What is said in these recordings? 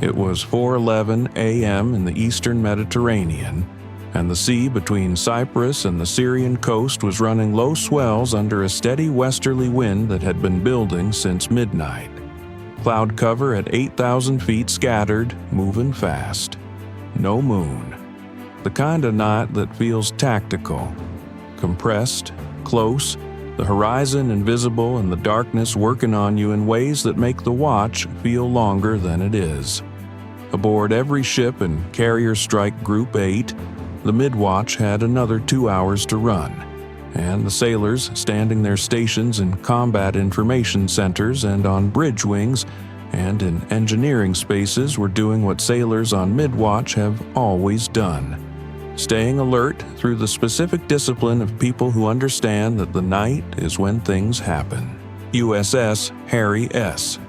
It was 4:11 a.m. in the eastern Mediterranean, and the sea between Cyprus and the Syrian coast was running low swells under a steady westerly wind that had been building since midnight. Cloud cover at 8,000 feet scattered, moving fast. No moon. The kind of night that feels tactical. Compressed, close, the horizon invisible and the darkness working on you in ways that make the watch feel longer than it is. Aboard every ship in Carrier Strike Group 8, the mid-watch had another 2 hours to run, and the sailors standing their stations in combat information centers and on bridge wings and in engineering spaces were doing what sailors on mid-watch have always done. Staying alert through the specific discipline of people who understand that the night is when things happen. USS Harry S.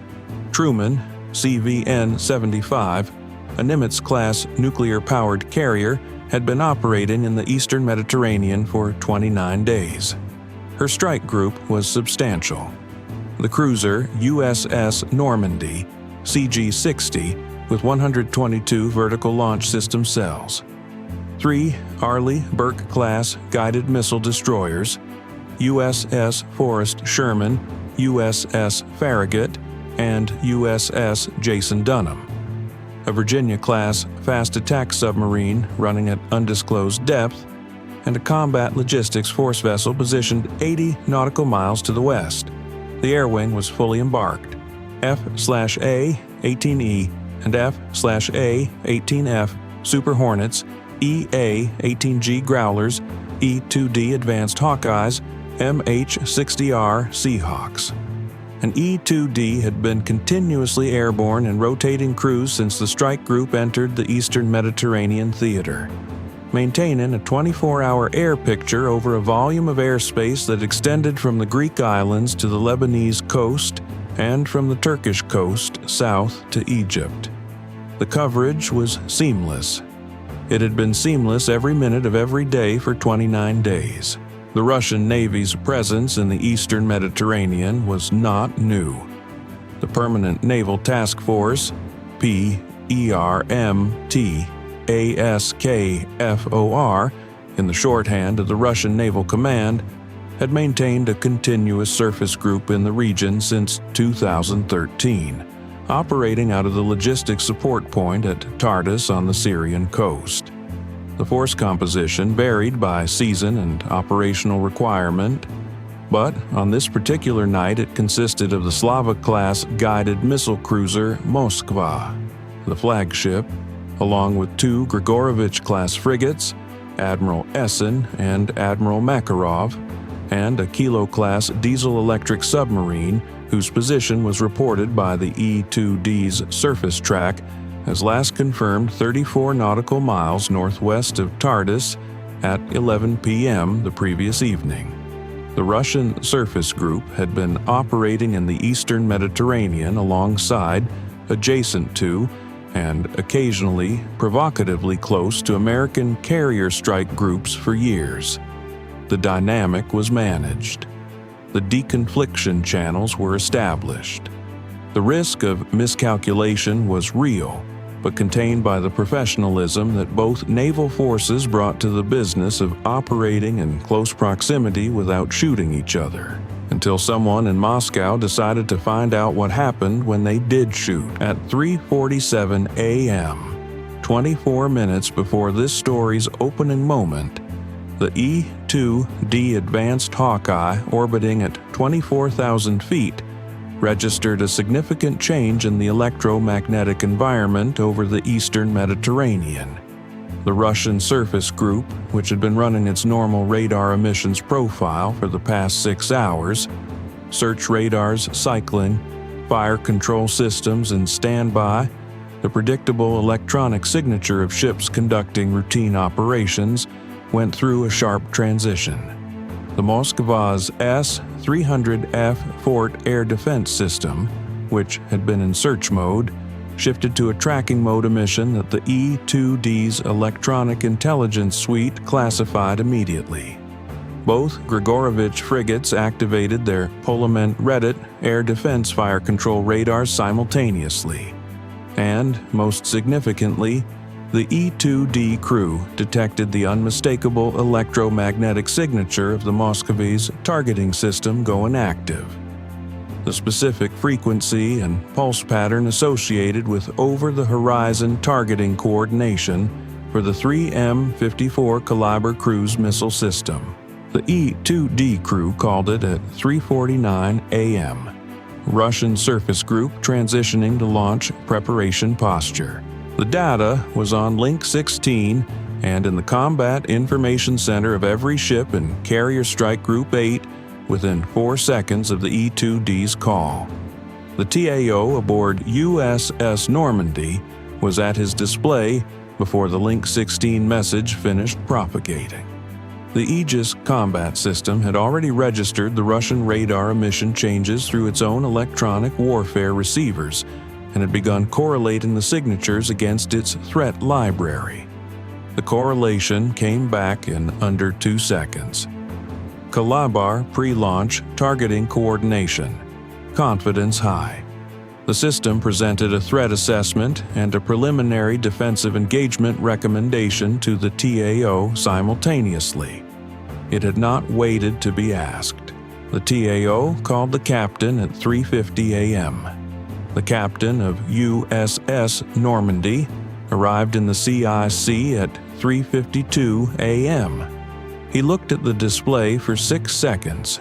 Truman, CVN-75, a Nimitz-class nuclear-powered carrier, had been operating in the eastern Mediterranean for 29 days. Her strike group was substantial. The cruiser USS Normandy, CG-60, with 122 vertical launch system cells. 3 Arleigh Burke-class guided missile destroyers, USS Forrest Sherman, USS Farragut, and USS Jason Dunham. A Virginia-class fast attack submarine running at undisclosed depth, and a combat logistics force vessel positioned 80 nautical miles to the west. The air wing was fully embarked. F/A, 18E, and F/A, 18F Super Hornets, EA-18G Growlers, E-2D Advanced Hawkeyes, MH-60R Seahawks. An E-2D had been continuously airborne and rotating crews since the strike group entered the eastern Mediterranean theater, maintaining a 24-hour air picture over a volume of airspace that extended from the Greek islands to the Lebanese coast and from the Turkish coast south to Egypt. The coverage was seamless. It had been seamless every minute of every day for 29 days. The Russian Navy's presence in the eastern Mediterranean was not new. The Permanent Naval Task Force, PERMT-ASKFOR, in the shorthand of the Russian Naval Command, had maintained a continuous surface group in the region since 2013, operating out of the logistics support point at Tartus on the Syrian coast. The force composition varied by season and operational requirement, but on this particular night it consisted of the Slava-class guided missile cruiser Moskva, the flagship, along with 2 Grigorovich-class frigates, Admiral Essen and Admiral Makarov, and a Kilo-class diesel-electric submarine whose position was reported by the E-2D's surface track as last confirmed 34 nautical miles northwest of Tartus at 11 p.m. the previous evening. The Russian surface group had been operating in the eastern Mediterranean alongside, adjacent to, and occasionally provocatively close to American carrier strike groups for years. The dynamic was managed. The deconfliction channels were established. The risk of miscalculation was real, but contained by the professionalism that both naval forces brought to the business of operating in close proximity without shooting each other, until someone in Moscow decided to find out what happened when they did shoot at 3:47 a.m., 24 minutes before this story's opening moment. The E-2D Advanced Hawkeye, orbiting at 24,000 feet, registered a significant change in the electromagnetic environment over the eastern Mediterranean. The Russian surface group, which had been running its normal radar emissions profile for the past 6 hours, search radars cycling, fire control systems in standby, the predictable electronic signature of ships conducting routine operations, went through a sharp transition. The Moskva's S-300F Fort air defense system, which had been in search mode, shifted to a tracking mode emission that the E-2D's electronic intelligence suite classified immediately. Both Grigorovich frigates activated their Polament Reddit air defense fire control radars simultaneously, and, most significantly, the E-2D crew detected the unmistakable electromagnetic signature of the Moskva's targeting system going active. The specific frequency and pulse pattern associated with over-the-horizon targeting coordination for the 3M-54 Kalibr cruise missile system. The E-2D crew called it at 3:49 a.m. Russian surface group transitioning to launch preparation posture. The data was on Link 16 and in the Combat Information Center of every ship in Carrier Strike Group 8 within 4 seconds of the E-2D's call. The TAO aboard USS Normandy was at his display before the Link 16 message finished propagating. The Aegis Combat System had already registered the Russian radar emission changes through its own electronic warfare receivers and had begun correlating the signatures against its threat library. The correlation came back in under 2 seconds. Kalibr pre-launch targeting coordination. Confidence high. The system presented a threat assessment and a preliminary defensive engagement recommendation to the TAO simultaneously. It had not waited to be asked. The TAO called the captain at 3:50 a.m. The captain of USS Normandy arrived in the CIC at 3:52 a.m. He looked at the display for 6 seconds.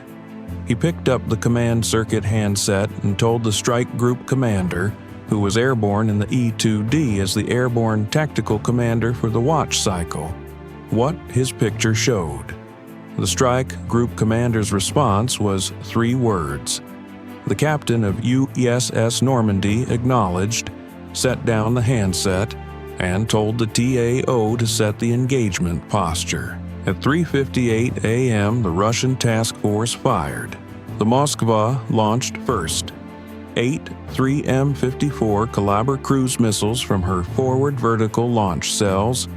He picked up the command circuit handset and told the strike group commander, who was airborne in the E-2D as the airborne tactical commander for the watch cycle, what his picture showed. The strike group commander's response was 3 words. The captain of USS Normandy acknowledged, set down the handset, and told the TAO to set the engagement posture. At 3:58 a.m., the Russian task force fired. The Moskva launched first. 8 3M-54 Kalibr cruise missiles from her forward vertical launch cells,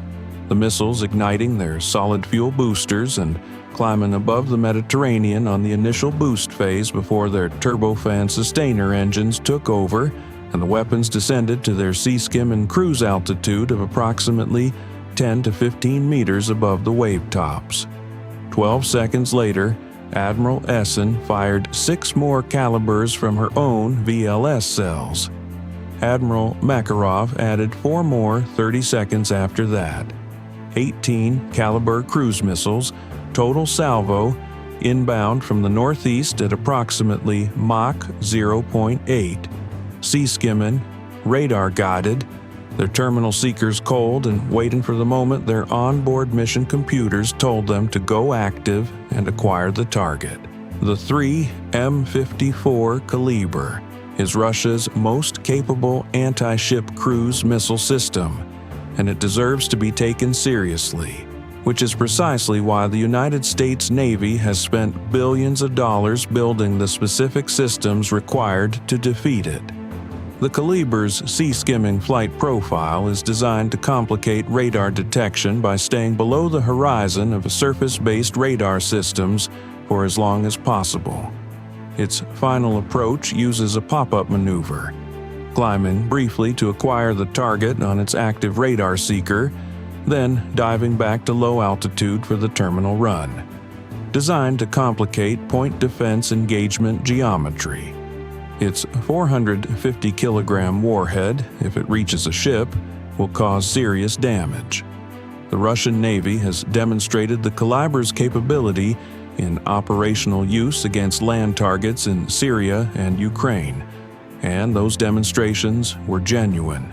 the missiles igniting their solid fuel boosters and climbing above the Mediterranean on the initial boost phase before their turbofan sustainer engines took over and the weapons descended to their sea-skimming cruise altitude of approximately 10 to 15 meters above the wave tops. 12 seconds later, Admiral Essen fired 6 more Kalibrs from her own VLS cells. Admiral Makarov added 4 more 30 seconds after that. 18 Kalibr cruise missiles, total salvo, inbound from the northeast at approximately Mach 0.8, sea-skimming, radar-guided, their terminal seekers cold and waiting for the moment their onboard mission computers told them to go active and acquire the target. The 3M-54 Kalibr is Russia's most capable anti-ship cruise missile system, and it deserves to be taken seriously, which is precisely why the United States Navy has spent billions of dollars building the specific systems required to defeat it. The Kalibr's sea-skimming flight profile is designed to complicate radar detection by staying below the horizon of surface-based radar systems for as long as possible. Its final approach uses a pop-up maneuver, climbing briefly to acquire the target on its active radar seeker, then diving back to low altitude for the terminal run, designed to complicate point defense engagement geometry. Its 450-kilogram warhead, if it reaches a ship, will cause serious damage. The Russian Navy has demonstrated the Kalibr's capability in operational use against land targets in Syria and Ukraine, and those demonstrations were genuine.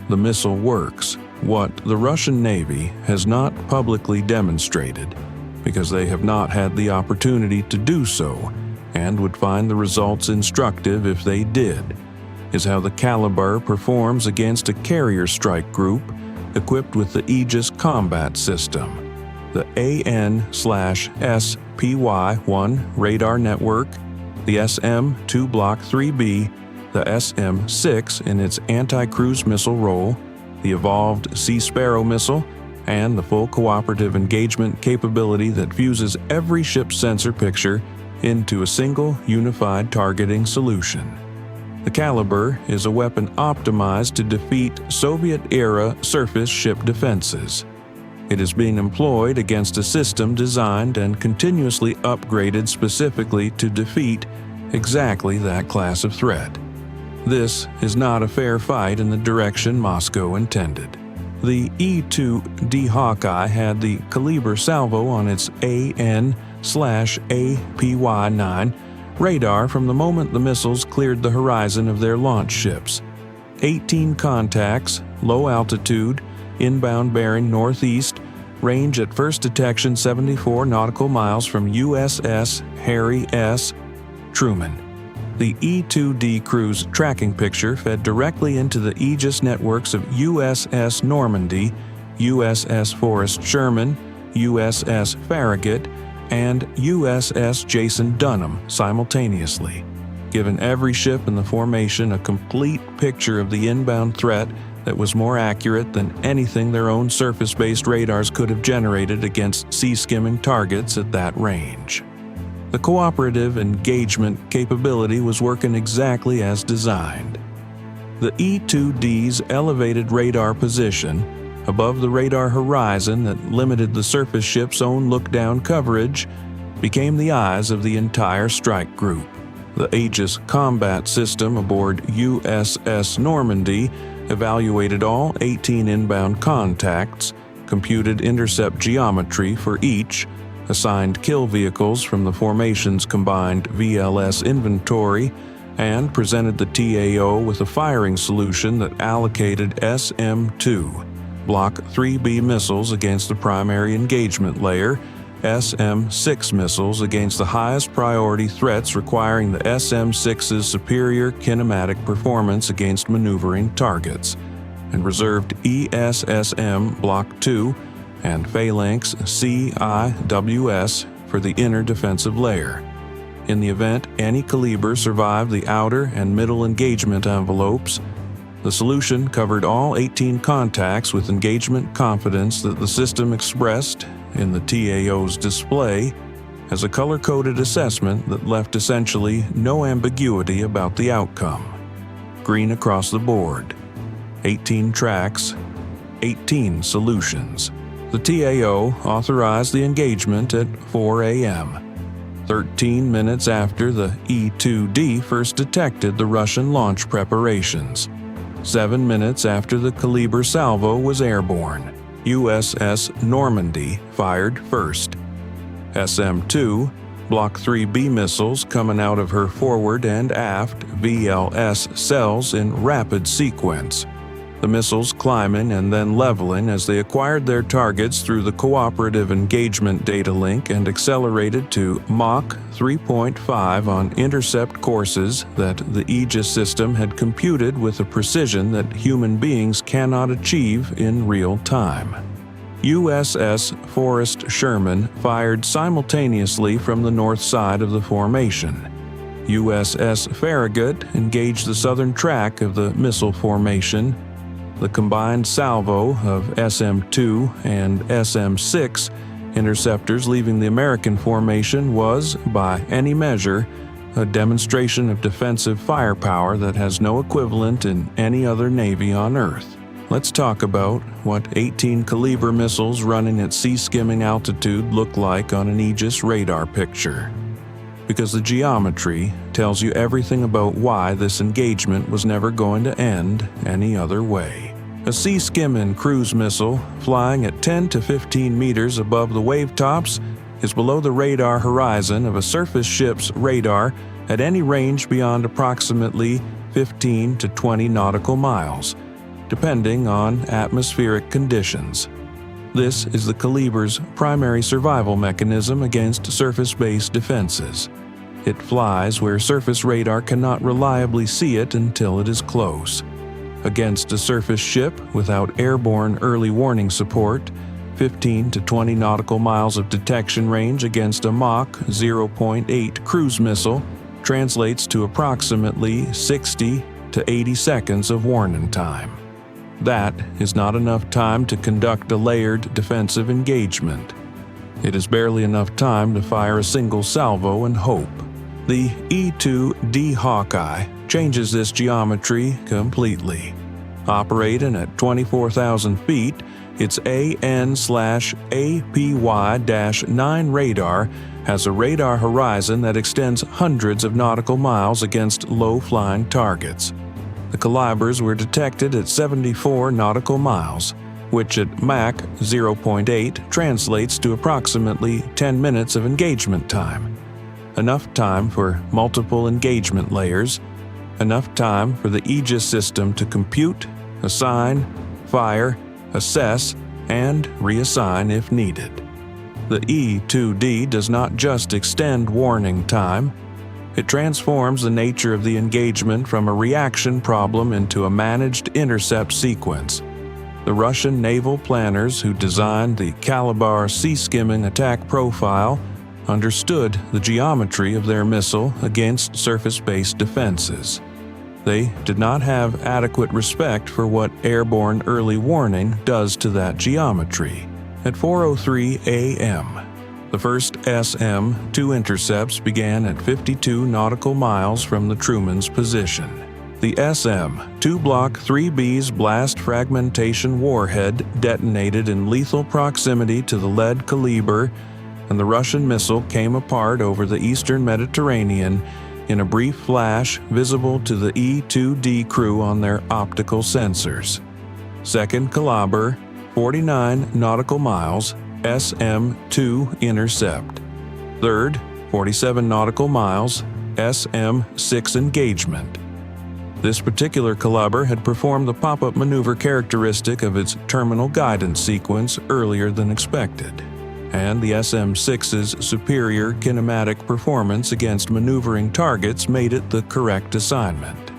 The missile works, what the Russian Navy has not publicly demonstrated, because they have not had the opportunity to do so, and would find the results instructive if they did, is how the Kalibr performs against a carrier strike group equipped with the Aegis Combat System, the AN/SPY-1 radar network, the SM-2 Block 3B, the SM-6 in its anti-cruise missile role, the evolved Sea Sparrow missile, and the full cooperative engagement capability that fuses every ship's sensor picture into a single unified targeting solution. The Kalibr is a weapon optimized to defeat Soviet-era surface ship defenses. It is being employed against a system designed and continuously upgraded specifically to defeat exactly that class of threat. This is not a fair fight in the direction Moscow intended. The E-2D Hawkeye had the Kalibr salvo on its AN/APY-9 radar from the moment the missiles cleared the horizon of their launch ships. 18 contacts, low altitude, inbound bearing northeast, range at first detection 74 nautical miles from USS Harry S. Truman. The E-2D cruise tracking picture fed directly into the Aegis networks of USS Normandy, USS Forrest Sherman, USS Farragut, and USS Jason Dunham simultaneously, giving every ship in the formation a complete picture of the inbound threat that was more accurate than anything their own surface-based radars could have generated against sea-skimming targets at that range. The cooperative engagement capability was working exactly as designed. The E-2D's elevated radar position, above the radar horizon that limited the surface ship's own look-down coverage, became the eyes of the entire strike group. The Aegis Combat System aboard USS Normandy evaluated all 18 inbound contacts, computed intercept geometry for each, assigned kill vehicles from the formation's combined VLS inventory, and presented the TAO with a firing solution that allocated SM-2, Block 3B missiles against the primary engagement layer, SM-6 missiles against the highest priority threats requiring the SM-6's superior kinematic performance against maneuvering targets, and reserved ESSM Block 2 and Phalanx CIWS for the inner defensive layer. In the event any Kalibr survived the outer and middle engagement envelopes, the solution covered all 18 contacts with engagement confidence that the system expressed in the TAO's display as a color-coded assessment that left essentially no ambiguity about the outcome. Green across the board. 18 tracks, 18 solutions. The TAO authorized the engagement at 4 a.m., 13 minutes after the E-2D first detected the Russian launch preparations. 7 minutes after the Kalibr salvo was airborne, USS Normandy fired first. SM-2, Block 3B missiles coming out of her forward and aft VLS cells in rapid sequence. The missiles climbing and then leveling as they acquired their targets through the cooperative engagement data link and accelerated to Mach 3.5 on intercept courses that the Aegis system had computed with a precision that human beings cannot achieve in real time. USS Forrest Sherman fired simultaneously from the north side of the formation. USS Farragut engaged the southern track of the missile formation. The combined salvo of SM-2 and SM-6 interceptors leaving the American formation was, by any measure, a demonstration of defensive firepower that has no equivalent in any other navy on Earth. Let's talk about what 18 Kalibr missiles running at sea-skimming altitude look like on an Aegis radar picture. Because the geometry tells you everything about why this engagement was never going to end any other way. A sea-skimming cruise missile flying at 10 to 15 meters above the wavetops is below the radar horizon of a surface ship's radar at any range beyond approximately 15 to 20 nautical miles, depending on atmospheric conditions. This is the Kalibr's primary survival mechanism against surface-based defenses. It flies where surface radar cannot reliably see it until it is close. Against a surface ship without airborne early warning support, 15 to 20 nautical miles of detection range against a Mach 0.8 cruise missile translates to approximately 60 to 80 seconds of warning time. That is not enough time to conduct a layered defensive engagement. It is barely enough time to fire a single salvo and hope. The E-2D Hawkeye changes this geometry completely. Operating at 24,000 feet, its AN/APY-9 radar has a radar horizon that extends hundreds of nautical miles against low-flying targets. The Kalibrs were detected at 74 nautical miles, which at Mach 0.8 translates to approximately 10 minutes of engagement time. Enough time for multiple engagement layers, enough time for the Aegis system to compute, assign, fire, assess, and reassign if needed. The E-2D does not just extend warning time, it transforms the nature of the engagement from a reaction problem into a managed intercept sequence. The Russian naval planners who designed the Kalibr sea-skimming attack profile understood the geometry of their missile against surface-based defenses. They did not have adequate respect for what airborne early warning does to that geometry. At 4:03 a.m., the first SM-2 intercepts began at 52 nautical miles from the Truman's position. The SM-2 Block 3B's blast fragmentation warhead detonated in lethal proximity to the lead Kalibr, and the Russian missile came apart over the eastern Mediterranean in a brief flash visible to the E-2D crew on their optical sensors. Second Kalibr, 49 nautical miles, SM-2 intercept. Third, 47 nautical miles, SM-6 engagement. This particular Kalibr had performed the pop-up maneuver characteristic of its terminal guidance sequence earlier than expected, and the SM-6's superior kinematic performance against maneuvering targets made it the correct assignment.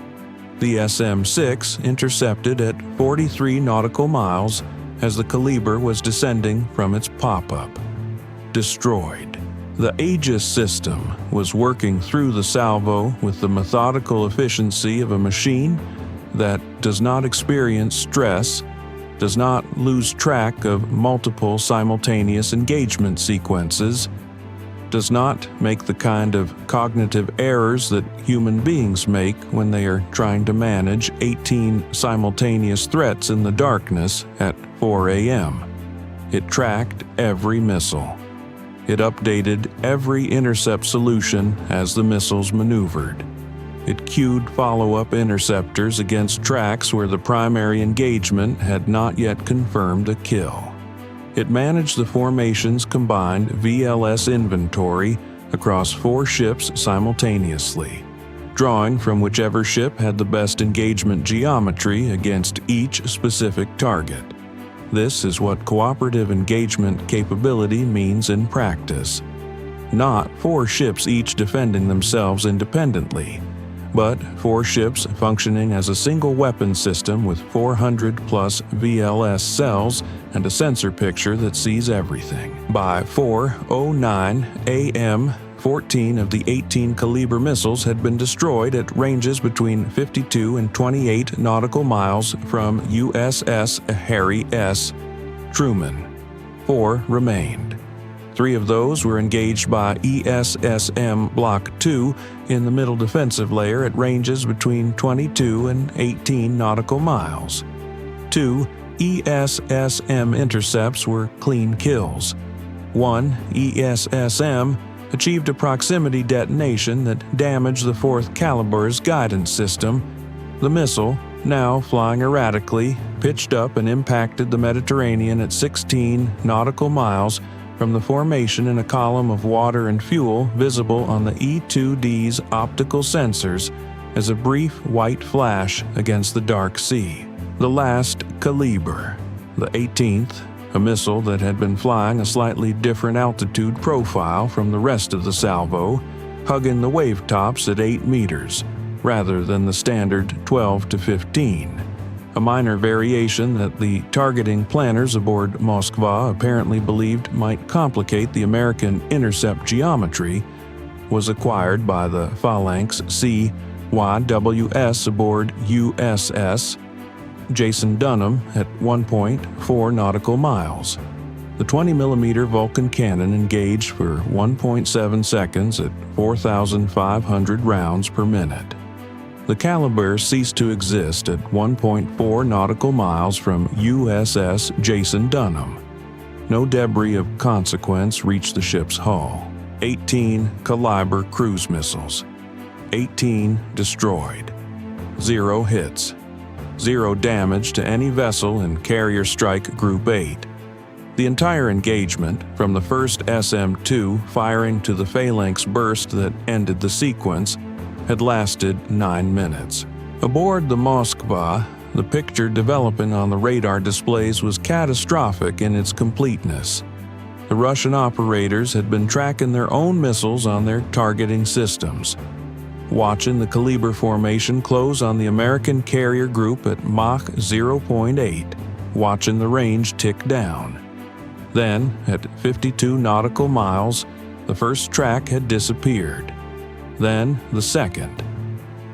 The SM-6 intercepted at 43 nautical miles as the Kalibr was descending from its pop-up. Destroyed. The Aegis system was working through the salvo with the methodical efficiency of a machine that does not experience stress, does not lose track of multiple simultaneous engagement sequences, does not make the kind of cognitive errors that human beings make when they are trying to manage 18 simultaneous threats in the darkness at 4 a.m. It tracked every missile. It updated every intercept solution as the missiles maneuvered. It cued follow-up interceptors against tracks where the primary engagement had not yet confirmed a kill. It managed the formation's combined VLS inventory across 4 ships simultaneously, drawing from whichever ship had the best engagement geometry against each specific target. This is what cooperative engagement capability means in practice. Not 4 ships each defending themselves independently, but 4 ships functioning as a single weapon system with 400+ VLS cells and a sensor picture that sees everything. By 4:09 a.m., 14 of the 18 Kalibr missiles had been destroyed at ranges between 52 and 28 nautical miles from USS Harry S. Truman. 4 remained. 3 of those were engaged by ESSM Block 2 in the middle defensive layer at ranges between 22 and 18 nautical miles. 2 ESSM intercepts were clean kills. 1 ESSM achieved a proximity detonation that damaged the 4th Kalibr's guidance system. The missile, now flying erratically, pitched up and impacted the Mediterranean at 16 nautical miles from the formation in a column of water and fuel visible on the E-2D's optical sensors as a brief white flash against the dark sea. The last Kalibr, the 18th, a missile that had been flying a slightly different altitude profile from the rest of the salvo, hugging the wave tops at 8 meters, rather than the standard 12 to 15. A minor variation that the targeting planners aboard Moskva apparently believed might complicate the American intercept geometry was acquired by the Phalanx CIWS aboard USS Jason Dunham at 1.4 nautical miles. The 20mm Vulcan cannon engaged for 1.7 seconds at 4,500 rounds per minute. The Kalibr ceased to exist at 1.4 nautical miles from USS Jason Dunham. No debris of consequence reached the ship's hull. 18 Kalibr cruise missiles. 18 destroyed. 0 hits. 0 damage to any vessel in Carrier Strike Group 8. The entire engagement, from the first SM-2 firing to the Phalanx burst that ended the sequence, had lasted 9 minutes. Aboard the Moskva, the picture developing on the radar displays was catastrophic in its completeness. The Russian operators had been tracking their own missiles on their targeting systems, watching the Kalibr formation close on the American carrier group at Mach 0.8, watching the range tick down. Then, at 52 nautical miles, the first track had disappeared. Then the second.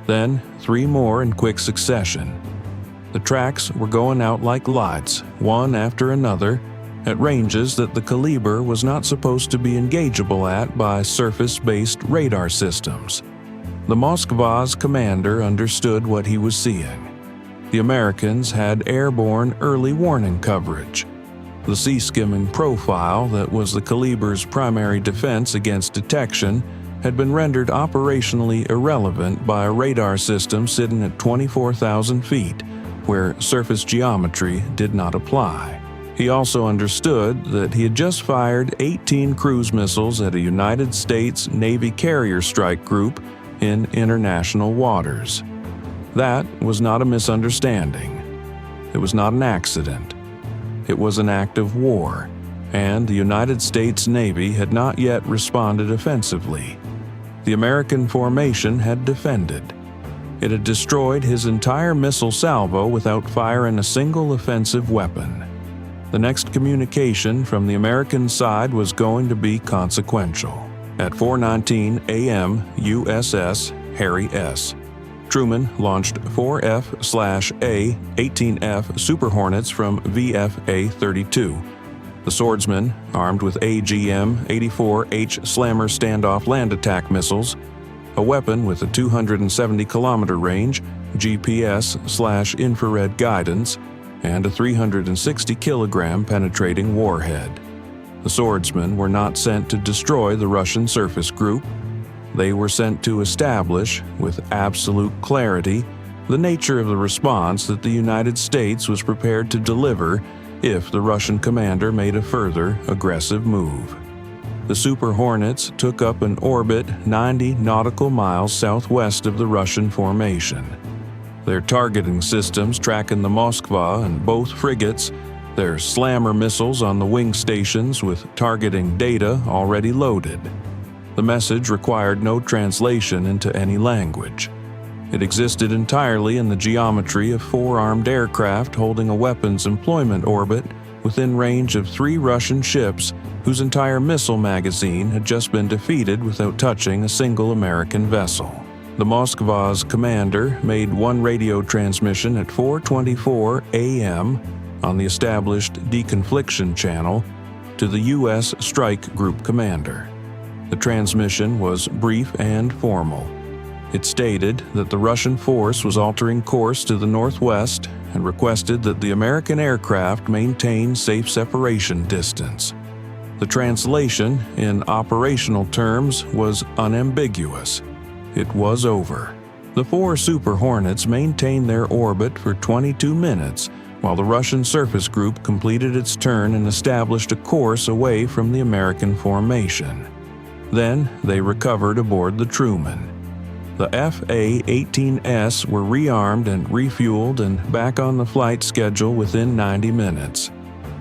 Then 3 more in quick succession. The tracks were going out like lights, one after another, at ranges that the Kalibr was not supposed to be engageable at by surface-based radar systems. The Moskva's commander understood what he was seeing. The Americans had airborne early warning coverage. The sea-skimming profile that was the Kalibr's primary defense against detection had been rendered operationally irrelevant by a radar system sitting at 24,000 feet, where surface geometry did not apply. He also understood that he had just fired 18 cruise missiles at a United States Navy carrier strike group in international waters. That was not a misunderstanding. It was not an accident. It was an act of war, and the United States Navy had not yet responded offensively. The American formation had defended. It had destroyed his entire missile salvo without firing a single offensive weapon. The next communication from the American side was going to be consequential. At 4:19 a.m. USS Harry S. Truman launched 4F/A 18F Super Hornets from VFA-32. The swordsman, armed with AGM-84H Slammer standoff land attack missiles, a weapon with a 270-kilometer range, GPS/infrared guidance, and a 360-kilogram penetrating warhead. The swordsmen were not sent to destroy the Russian surface group. They were sent to establish, with absolute clarity, the nature of the response that the United States was prepared to deliver if the Russian commander made a further aggressive move. The Super Hornets took up an orbit 90 nautical miles southwest of the Russian formation. Their targeting systems tracking the Moskva and both frigates, their slammer missiles on the wing stations with targeting data already loaded. The message required no translation into any language. It existed entirely in the geometry of 4 armed aircraft holding a weapons employment orbit within range of 3 Russian ships whose entire missile magazine had just been defeated without touching a single American vessel. The Moskva's commander made one radio transmission at 4:24 a.m. on the established deconfliction channel to the U.S. Strike Group commander. The transmission was brief and formal. It stated that the Russian force was altering course to the northwest and requested that the American aircraft maintain safe separation distance. The translation, in operational terms, was unambiguous. It was over. The 4 Super Hornets maintained their orbit for 22 minutes while the Russian surface group completed its turn and established a course away from the American formation. Then they recovered aboard the Truman. The FA-18S were rearmed and refueled and back on the flight schedule within 90 minutes.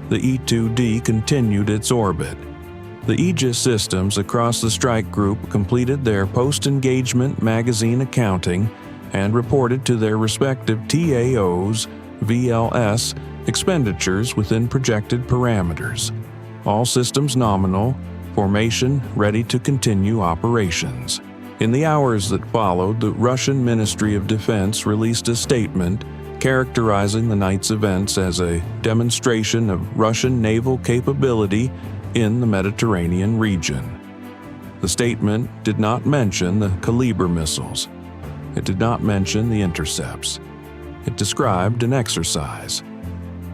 The E-2D continued its orbit. The Aegis systems across the strike group completed their post-engagement magazine accounting and reported to their respective TAOs, VLS, expenditures within projected parameters. All systems nominal, formation ready to continue operations. In the hours that followed, the Russian Ministry of Defense released a statement characterizing the night's events as a demonstration of Russian naval capability in the Mediterranean region. The statement did not mention the Kalibr missiles. It did not mention the intercepts. It described an exercise.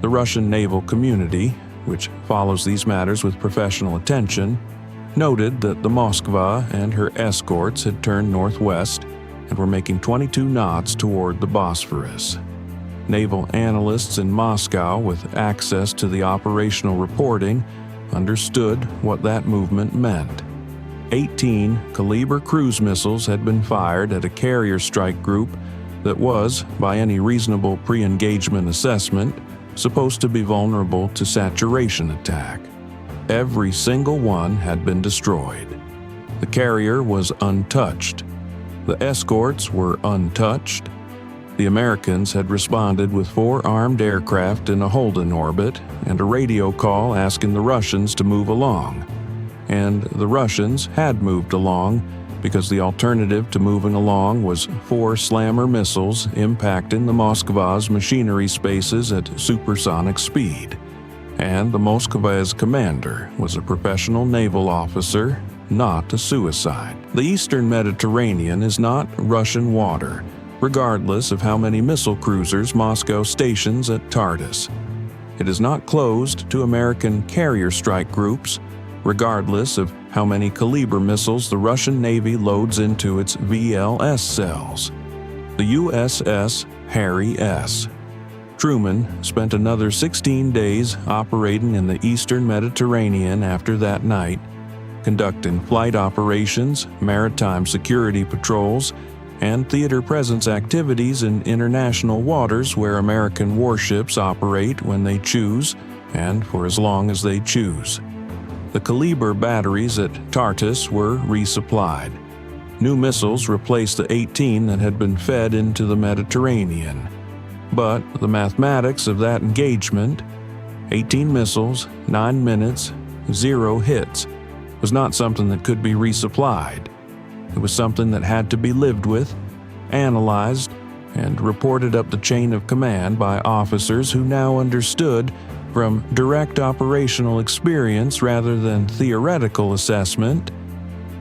The Russian naval community, which follows these matters with professional attention, noted that the Moskva and her escorts had turned northwest and were making 22 knots toward the Bosphorus. Naval analysts in Moscow with access to the operational reporting understood what that movement meant. 18 Kalibr cruise missiles had been fired at a carrier strike group that was, by any reasonable pre-engagement assessment, supposed to be vulnerable to saturation attack. Every single one had been destroyed. The carrier was untouched. The escorts were untouched. The Americans had responded with 4 armed aircraft in a hold-in orbit and a radio call asking the Russians to move along. And the Russians had moved along because the alternative to moving along was 4 Slammer missiles impacting the Moskva's machinery spaces at supersonic speed. And the Moskva's commander was a professional naval officer, not a suicide. The Eastern Mediterranean is not Russian water, regardless of how many missile cruisers Moscow stations at Tartus. It is not closed to American carrier strike groups, regardless of how many Kalibr missiles the Russian Navy loads into its VLS cells. The USS Harry S. Truman spent another 16 days operating in the Eastern Mediterranean after that night, conducting flight operations, maritime security patrols, and theater presence activities in international waters where American warships operate when they choose and for as long as they choose. The Kalibr batteries at Tartus were resupplied. New missiles replaced the 18 that had been fed into the Mediterranean. But the mathematics of that engagement, 18 missiles, 9 minutes, 0 hits, was not something that could be resupplied. It was something that had to be lived with, analyzed, and reported up the chain of command by officers who now understood, from direct operational experience rather than theoretical assessment,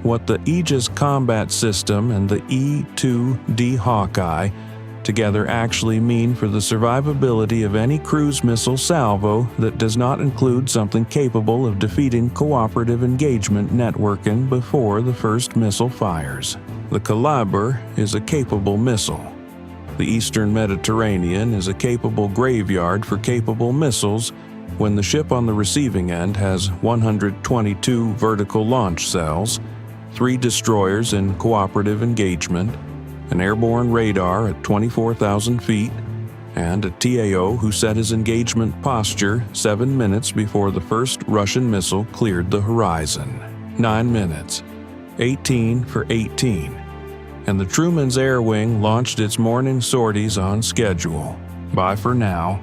what the Aegis Combat System and the E-2D Hawkeye together actually mean for the survivability of any cruise missile salvo that does not include something capable of defeating cooperative engagement networking before the first missile fires. The Kalibr is a capable missile. The Eastern Mediterranean is a capable graveyard for capable missiles when the ship on the receiving end has 122 vertical launch cells, 3 destroyers in cooperative engagement, an airborne radar at 24,000 feet, and a TAO who set his engagement posture 7 minutes before the first Russian missile cleared the horizon. 9 minutes. 18 for 18. And the Truman's Air Wing launched its morning sorties on schedule. Bye for now.